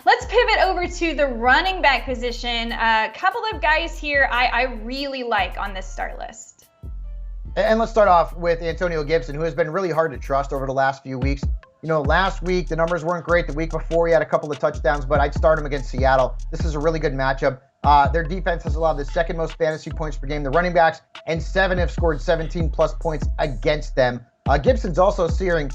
Let's pivot over to the running back position. A couple of guys here I really like on this start list. And let's start off with Antonio Gibson, who has been really hard to trust over the last few weeks. You know, last week, the numbers weren't great. The week before, he had a couple of touchdowns, but I'd start him against Seattle. This is a really good matchup. Their defense has allowed the second most fantasy points per game. The running backs and 7 have scored 17-plus points against them. Gibson's also searing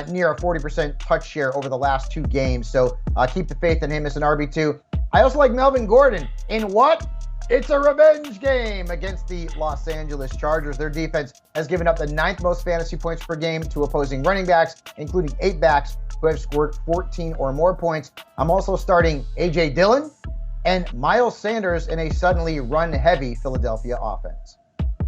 near a 40% touch share over the last 2 games, so keep the faith in him as an RB2. I also like Melvin Gordon in what? It's a revenge game against the Los Angeles Chargers. Their defense has given up the 9th most fantasy points per game to opposing running backs, including 8 backs who have scored 14 or more points. I'm also starting A.J. Dillon and Miles Sanders in a suddenly run-heavy Philadelphia offense.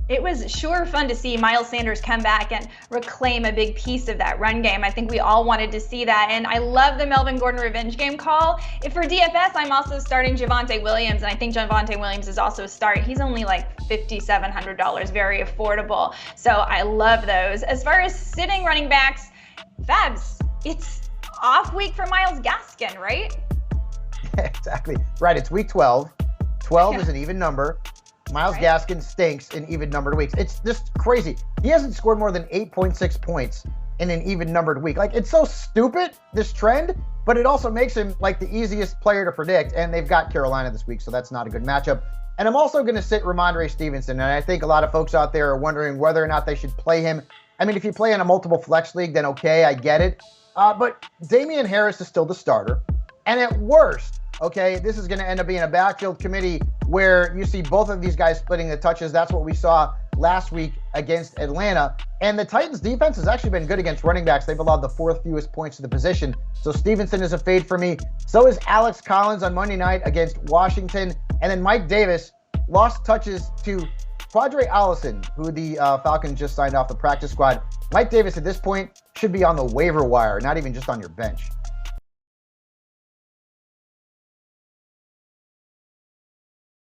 It was sure fun to see Miles Sanders come back and reclaim a big piece of that run game. I think we all wanted to see that, and I love the Melvin Gordon revenge game call. If for DFS, I'm also starting Javonte Williams, and I think Javonte Williams is also a start. He's only like $5,700, very affordable, so I love those. As far as sitting running backs, Fabs, it's off week for Myles Gaskin, right? Exactly. Right, it's week 12. 12 is an even number. Myles Gaskin stinks in even-numbered weeks. It's just crazy. He hasn't scored more than 8.6 points in an even-numbered week. Like, it's so stupid, this trend, but it also makes him, like, the easiest player to predict, and they've got Carolina this week, so that's not a good matchup. And I'm also going to sit RHAMONDRE Stevenson, and I think a lot of folks out there are wondering whether or not they should play him. I mean, if you play in a multiple flex league, then okay, I get it. But Damian Harris is still the starter, and at worst, okay, this is going to end up being a backfield committee where you see both of these guys splitting the touches. That's what we saw last week against Atlanta. And the Titans defense has actually been good against running backs. They've allowed the 4th fewest points to the position. So Stevenson is a fade for me. So is Alex Collins on Monday night against Washington. And then Mike Davis lost touches to Quadre Allison, who the Falcons just signed off the practice squad. Mike Davis at this point should be on the waiver wire, not even just on your bench.